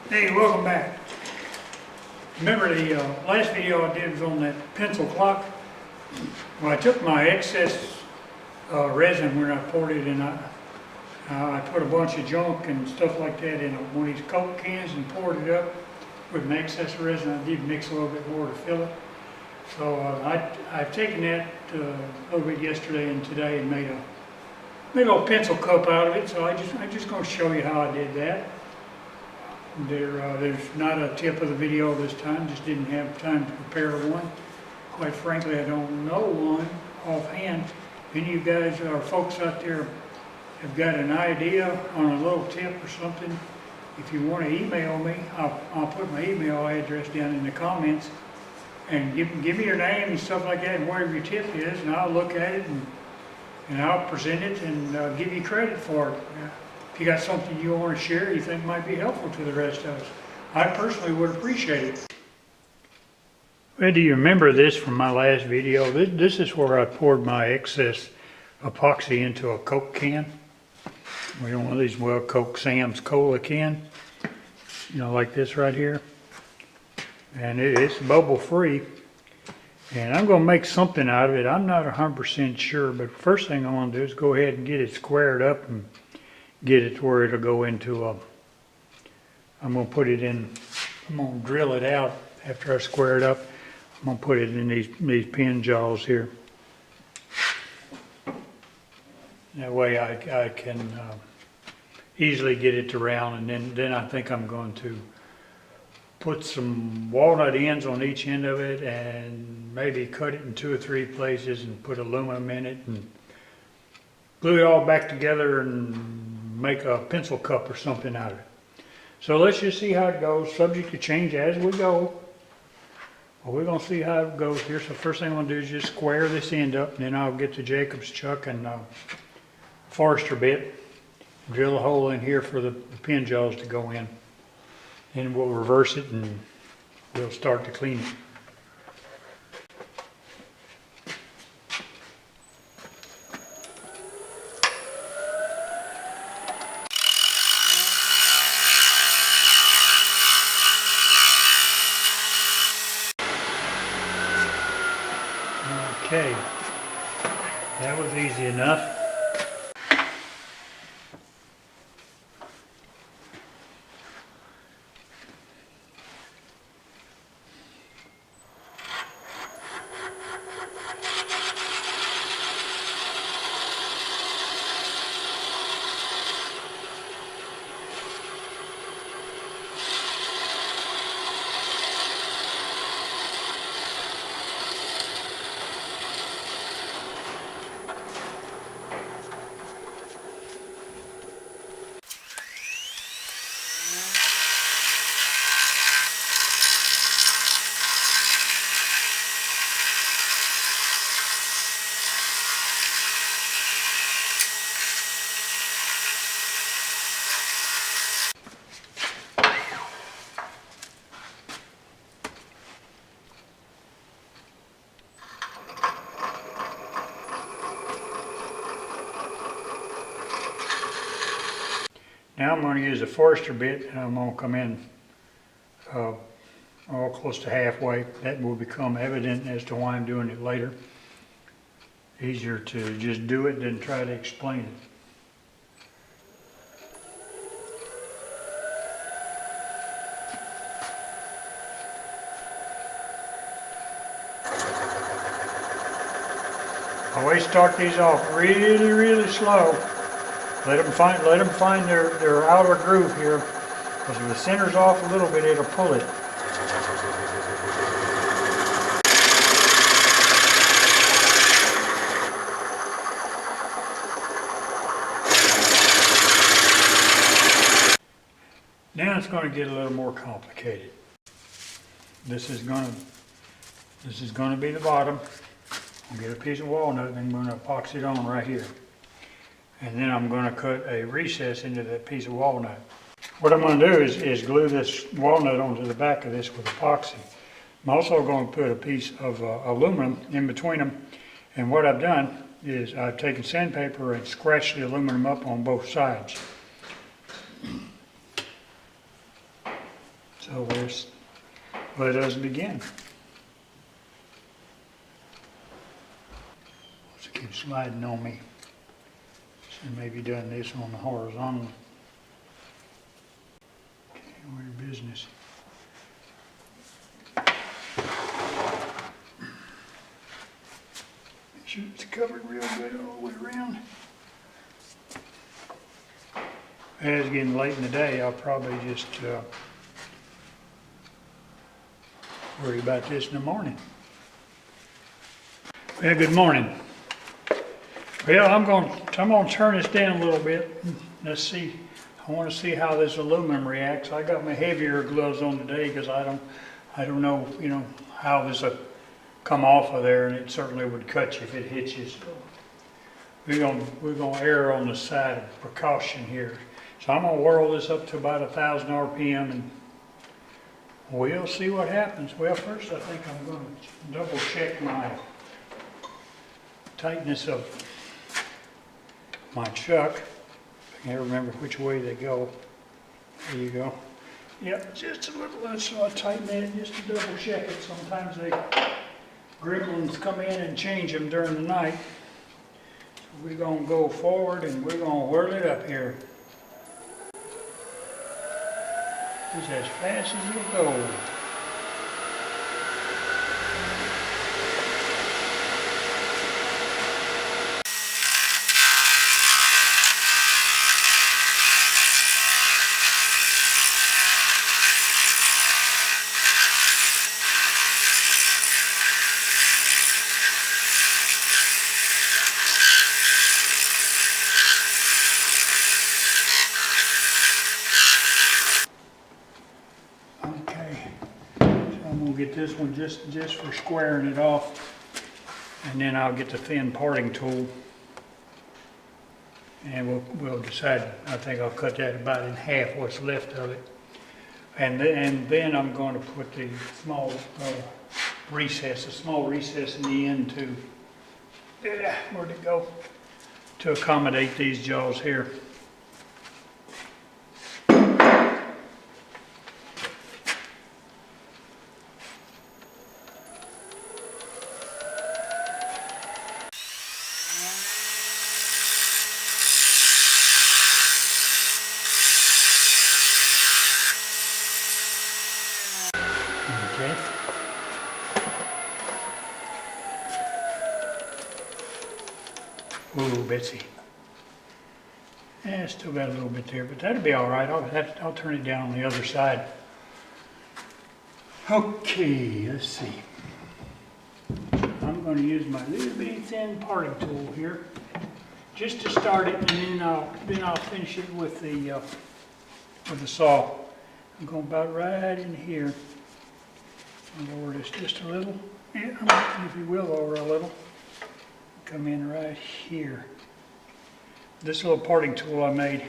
Hey, welcome back. Remember the last video I did was on that pencil clock? Well, I took my excess resin when I poured it in. I put a bunch of junk and stuff like that in one of these Coke cans and poured it up with an excess resin. I did mix a little bit more to fill it. So I've taken that a little bit yesterday and today and made a little pencil cup out of it. So I'm just going to show you how I did that. There's not a tip of the video this time, just didn't have time to prepare one. Quite frankly, I don't know one offhand. Any of you guys or folks out there have got an idea on a little tip or something, if you want to email me, I'll put my email address down in the comments, and give me your name and stuff like that and whatever your tip is, and I'll look at it and I'll present it and give you credit for it. If you got something you want to share you think might be helpful to the rest of us, I personally would appreciate it. Well, do you remember this from my last video? This is where I poured my excess epoxy into a Coke can. We don't want these Coke Sam's Cola can, like this right here. And it's bubble free. And I'm going to make something out of it. I'm not 100% sure, but first thing I want to do is go ahead and get it squared up and get it to where it'll go into I'm going to put it in, I'm going to drill it out after I square it up. I'm going to put it in these pin jaws here. That way I can easily get it to round, and then I think I'm going to put some walnut ends on each end of it and maybe cut it in 2 or 3 places and put aluminum in it and glue it all back together and make a pencil cup or something out of it. So let's just see how it goes, subject to change as we go. Well, we're going to see how it goes here. So first thing I'm going to do is just square this end up, and then I'll get the Jacobs chuck and Forester bit, drill a hole in here for the pin jaws to go in. Then we'll reverse it and we'll start to clean it. Okay, that was easy enough. Now I'm going to use a Forester bit, and I'm going to come in all close to halfway. That will become evident as to why I'm doing it later. Easier to just do it than try to explain it. Always start these off really, really slow. Let them find their outer groove here, because if the center's off a little bit, it'll pull it. Now it's going to get a little more complicated. This is going to be the bottom. I'll get a piece of walnut and I'm going to epoxy it on right here. And then I'm going to cut a recess into that piece of walnut. What I'm going to do is glue this walnut onto the back of this with epoxy. I'm also going to put a piece of aluminum in between them. And what I've done is I've taken sandpaper and scratched the aluminum up on both sides. So let us begin. Let's keep sliding on me. Should maybe done this on the horizontal. Okay, we're in business. Make sure it's covered real good all the way around. As it's getting late in the day, I'll probably just worry about this in the morning. Well, good morning. Well, I'm going to turn this down a little bit. Let's see. I want to see how this aluminum reacts. I got my heavier gloves on today because I don't know, how this will come off of there, and it certainly would cut you if it hits you. So we're gonna err on the side of precaution here. So I'm gonna whirl this up to about 1,000 RPM, and we'll see what happens. Well, first I think I'm gonna double check my tightness of my chuck. I can't remember which way they go. There you go. Yep, just a little less, so I tighten it just to double check it. Sometimes they gremlins come in and change them during the night. So we're gonna go forward and we're gonna whirl it up here. Just as fast as it'll go. Get this one just for squaring it off, and then I'll get the thin parting tool, and we'll decide. I think I'll cut that about in half, what's left of it, and then I'm going to put the small recess in the end to where'd it go, to accommodate these jaws here. Okay. Ooh, Betsy. Yeah, still got a little bit there, but that'll be all right. I'll turn it down on the other side. Okay, let's see. I'm going to use my little bitty thin parting tool here, just to start it, and then I'll finish it with the saw. I'm going about right in here. I'll lower this just a little. Yeah, if you will, lower a little. Come in right here. This little parting tool I made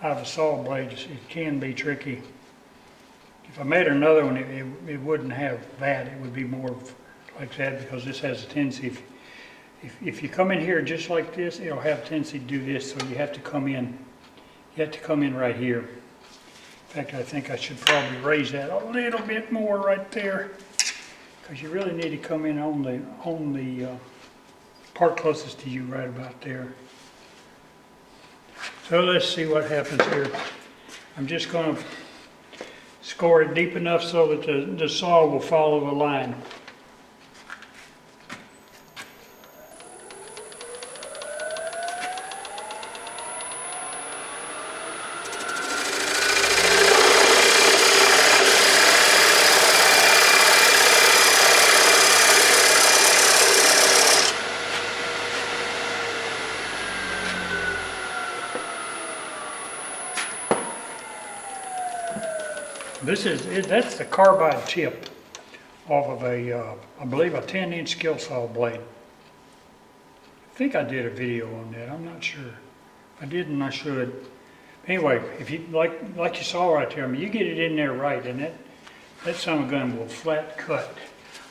out of a saw blade, it can be tricky. If I made another one, it wouldn't have that. It would be more like that, because this has a tendency, if you come in here just like this, it'll have a tendency to do this, so you have to come in right here. In fact, I think I should probably raise that a little bit more right there, because you really need to come in on the part closest to you, right about there. So let's see what happens here. I'm just going to score it deep enough so that the saw will follow the line. That's the carbide tip off of I believe a 10-inch skill saw blade. I think I did a video on that. I'm not sure. If I didn't, I should. Anyway, if you like you saw right there, I mean, you get it in there right, and that son of a gun will flat cut.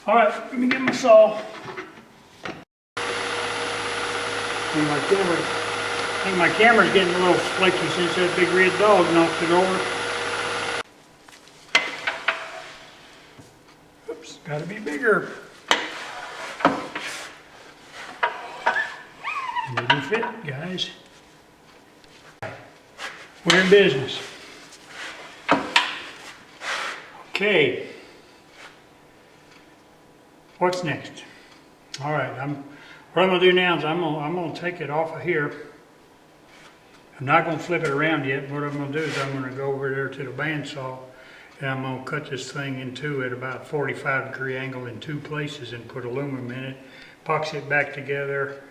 All right, let me get my saw. And I think my camera's getting a little flaky since that big red dog knocked it over. Gotta be bigger. Didn't fit, guys. We're in business. Okay. What's next? All right, what I'm gonna do now is I'm gonna take it off of here. I'm not gonna flip it around yet. What I'm gonna do is I'm gonna go over there to the bandsaw and I'm gonna cut this thing in two at about 45-degree angle in two places and put aluminum in it, epoxy it back together,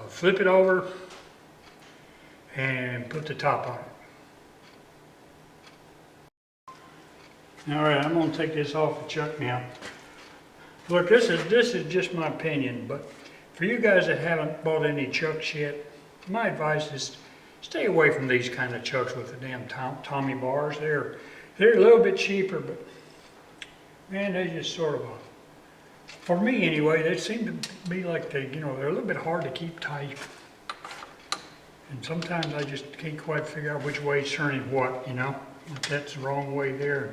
flip it over, and put the top on it. All right, I'm gonna take this off the chuck now. Look, this is just my opinion, but for you guys that haven't bought any chucks yet, my advice is stay away from these kind of chucks with the damn Tommy bars. They're a little bit cheaper, but man, they just sort of, for me anyway, they seem to be like they're a little bit hard to keep tight. And sometimes I just can't quite figure out which way is turning what, if that's the wrong way there.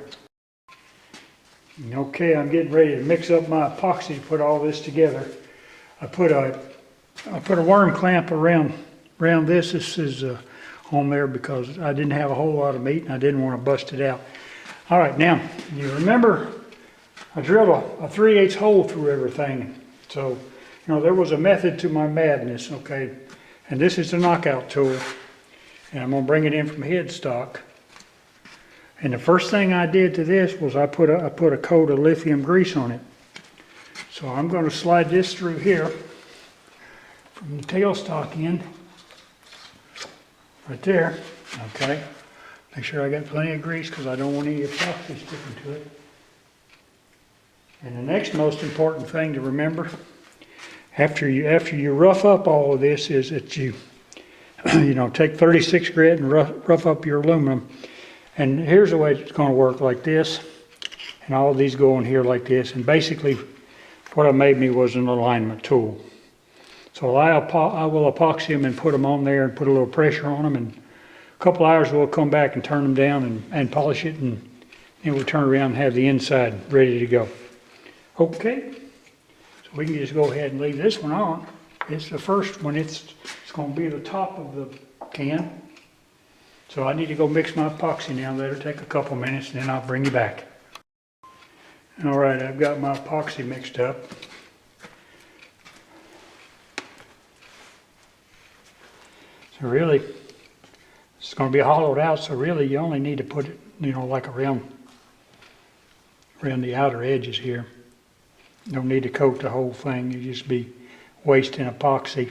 Okay, I'm getting ready to mix up my epoxy to put all this together. I put a worm clamp around this. This is on there because I didn't have a whole lot of meat and I didn't want to bust it out. All right, now, you remember I drilled a 3/8 hole through everything. So, there was a method to my madness, okay? And this is the knockout tool. And I'm gonna bring it in from headstock. And the first thing I did to this was I put a coat of lithium grease on it. So I'm gonna slide this through here from the tailstock end, right there, okay? Make sure I got plenty of grease because I don't want any epoxy sticking to it. And the next most important thing to remember, after you rough up all of this, is that you take 36 grit and rough up your aluminum. And here's the way it's going to work, like this, and all of these go in here like this. And basically, what I made me was an alignment tool. So I will epoxy them and put them on there and put a little pressure on them. And a couple hours we'll come back and turn them down and polish it, and then we'll turn around and have the inside ready to go. Okay, so we can just go ahead and leave this one on. It's the first one. It's going to be the top of the can. So I need to go mix my epoxy now. Let it take a couple minutes and then I'll bring you back. All right, I've got my epoxy mixed up. So really, it's going to be hollowed out, so really you only need to put it, like around the outer edges here. You don't need to coat the whole thing. You just be wasting epoxy.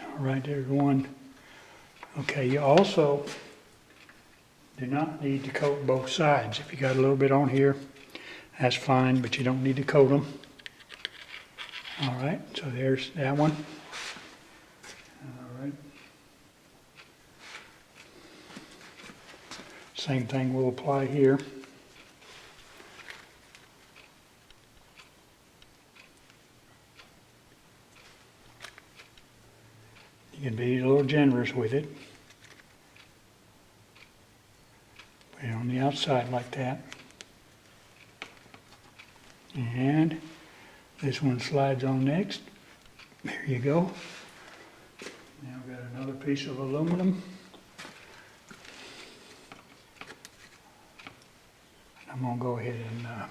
All right, there's one. Okay, you also do not need to coat both sides. If you got a little bit on here, that's fine, but you don't need to coat them. All right, so there's that one. All right. Same thing will apply here. You can be a little generous with it. Put it on the outside like that. And this one slides on next. There you go. Now I've got another piece of aluminum. I'm going to go ahead and I'm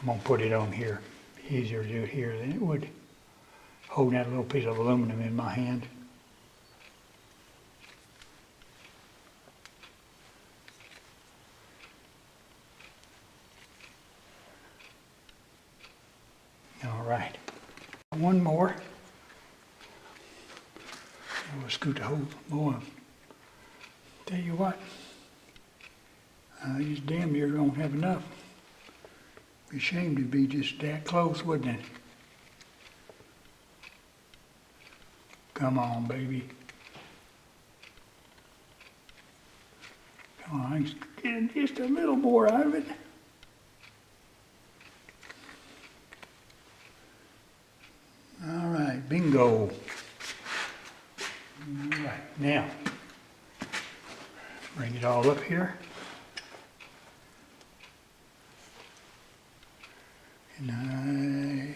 going to put it on here. Easier to do it here than it would holding that little piece of aluminum in my hand. All right, one more. We'll scoot the whole more. Tell you what, these damn near don't have enough. Be ashamed to be just that close, wouldn't it? Come on, baby. Come on, get just a little more out of it. All right, bingo. Now, bring it all up here. And I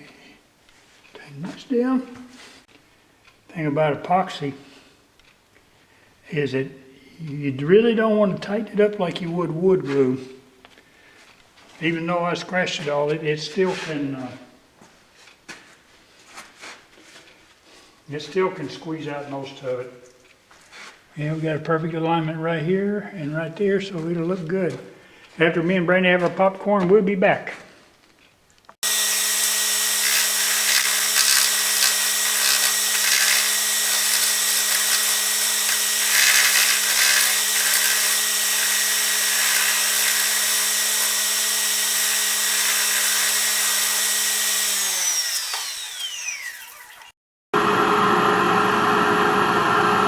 tighten this down. Thing about epoxy is that you really don't want to tighten it up like you would wood glue. Even though I scratched it all, it still can squeeze out most of it. Yeah, we got a perfect alignment right here and right there, so it'll look good. After me and Brandy have our popcorn, we'll be back.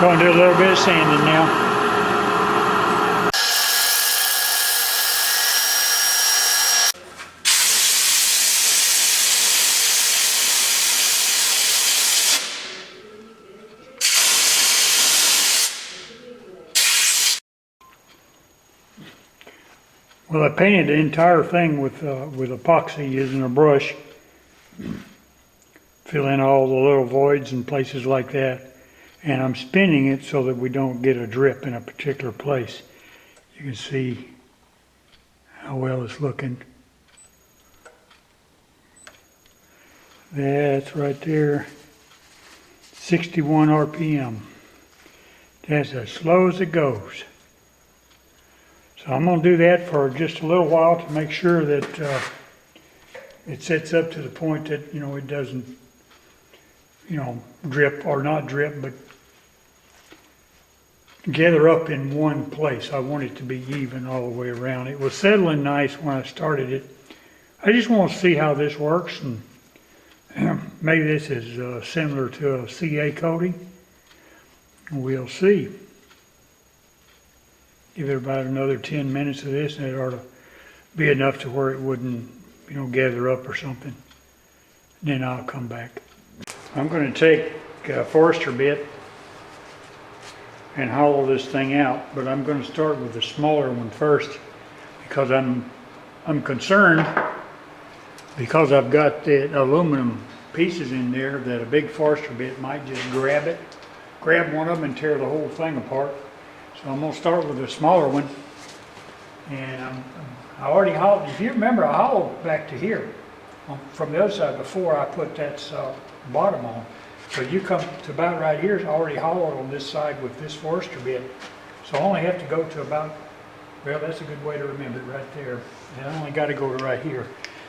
Going to do a little bit of sanding now. Well, I painted the entire thing with epoxy using a brush. Fill in all the little voids and places like that. And I'm spinning it so that we don't get a drip in a particular place. You can see how well it's looking. That's right there, 61 RPM. That's as slow as it goes. So I'm going to do that for just a little while to make sure that it sets up to the point that, it doesn't, drip or not drip, but gather up in one place. I want it to be even all the way around. It was settling nice when I started it. I just want to see how this works, and maybe this is similar to a CA coating. We'll see. Give it about another 10 minutes of this, and it ought to be enough to where it wouldn't, gather up or something. Then I'll come back. I'm going to take a Forester bit and hollow this thing out, but I'm going to start with the smaller one first because I'm concerned, because I've got the aluminum pieces in there, that a big Forester bit might just grab one of them and tear the whole thing apart. So I'm going to start with the smaller one, and I already hollowed. If you remember, I hollowed back to here from the other side before I put that bottom on. So you come to about right here, it's already hollowed on this side with this Forester bit. So I only have to go to about, well, that's a good way to remember it right there. And I only got to go to right here.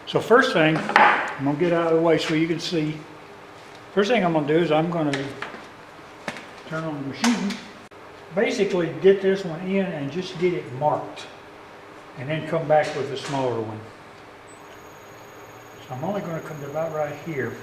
So first thing, I'm going to get out of the way so you can see. First thing I'm going to do is I'm going to turn on the machine. Basically get this one in and just get it marked. And then come back with the smaller one. So I'm only going to come to about right here.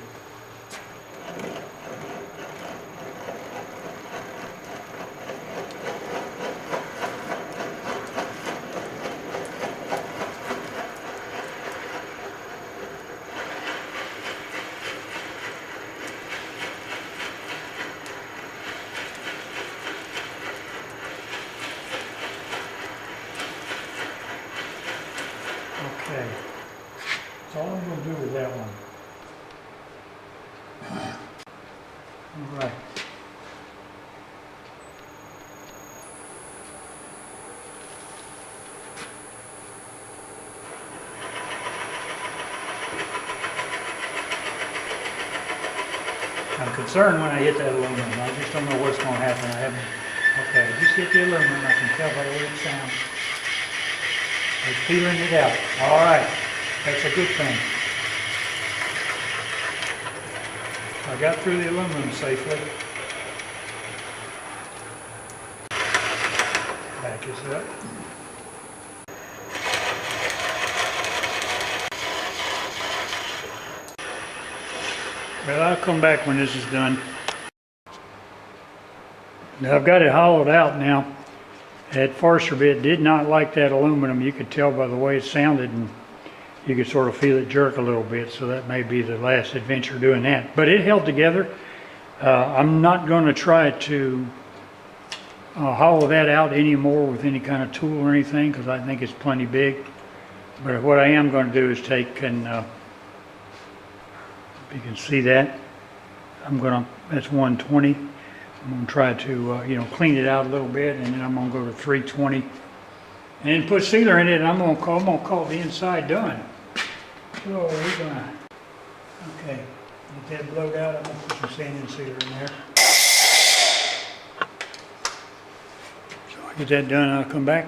Okay, that's all I'm going to do with that one. All right. I'm concerned when I hit that aluminum. I just don't know what's going to happen. I haven't. Okay, just hit the aluminum. I can tell by the way it sounds. It's peeling it out. All right, that's a good thing. I got through the aluminum safely. Back this up. Well, I'll come back when this is done. Now I've got it hollowed out now. That Forester bit did not like that aluminum. You could tell by the way it sounded, and you could sort of feel it jerk a little bit, so that may be the last adventure doing that. But it held together. I'm not going to try to hollow that out anymore with any kind of tool or anything because I think it's plenty big. But what I am going to do is take and, if you can see that, that's 120. I'm going to try to, clean it out a little bit, and then I'm going to go to 320. And then put sealer in it, and I'm going to call the inside done. So we're going to, okay, get that blowed out. I'm going to put some sanding sealer in there. So I get that done, I'll come back.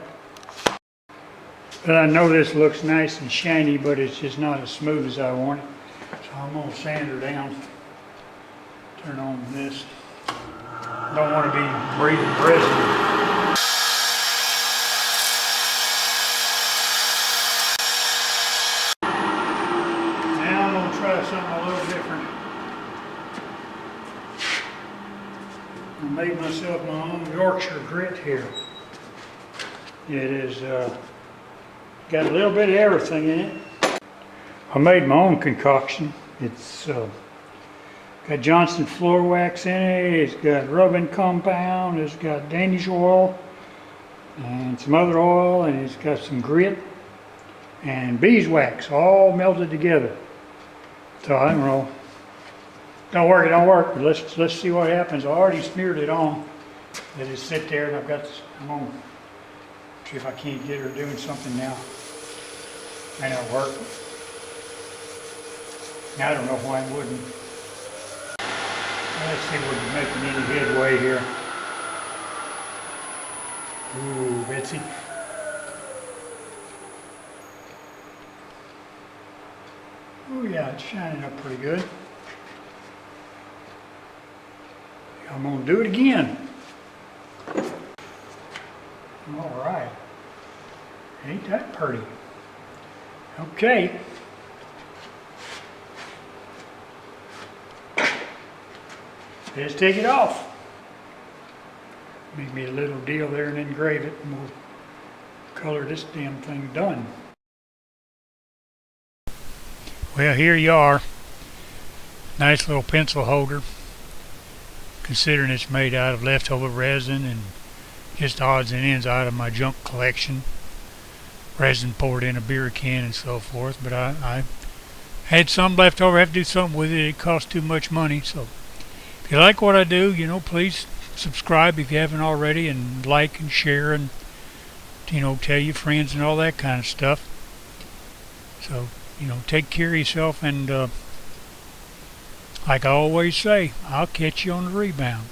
But I know this looks nice and shiny, but it's just not as smooth as I want it. So I'm going to sand her down. Turn on this. Don't want to be breathing resin. Now I'm going to try something a little different. I made myself my own Yorkshire grit here. It is got a little bit of everything in it. I made my own concoction. It's got Johnson floor wax in it, it's got rubbing compound, it's got Danish oil, and some other oil, and it's got some grit, and beeswax, all melted together. So I don't know, don't work, but let's see what happens. I already smeared it on. Let it sit there, and I'm gonna see if I can't get her doing something now. May not work. I don't know why it wouldn't. Let's see if we're making any headway here. Ooh, Betsy. Oh yeah, it's shining up pretty good. I'm gonna do it again. All right. Ain't that pretty? Okay. Let's take it off. Make me a little deal there and engrave it, and we'll color this damn thing done. Well, here you are. Nice little pencil holder. Considering it's made out of leftover resin and just odds and ends out of my junk collection. Resin poured in a beer can and so forth. But I had some left over. I have to do something with it. It cost too much money, so. If you like what I do, please subscribe if you haven't already, and like and share, and tell your friends and all that kind of stuff. So, take care of yourself, and like I always say, I'll catch you on the rebound.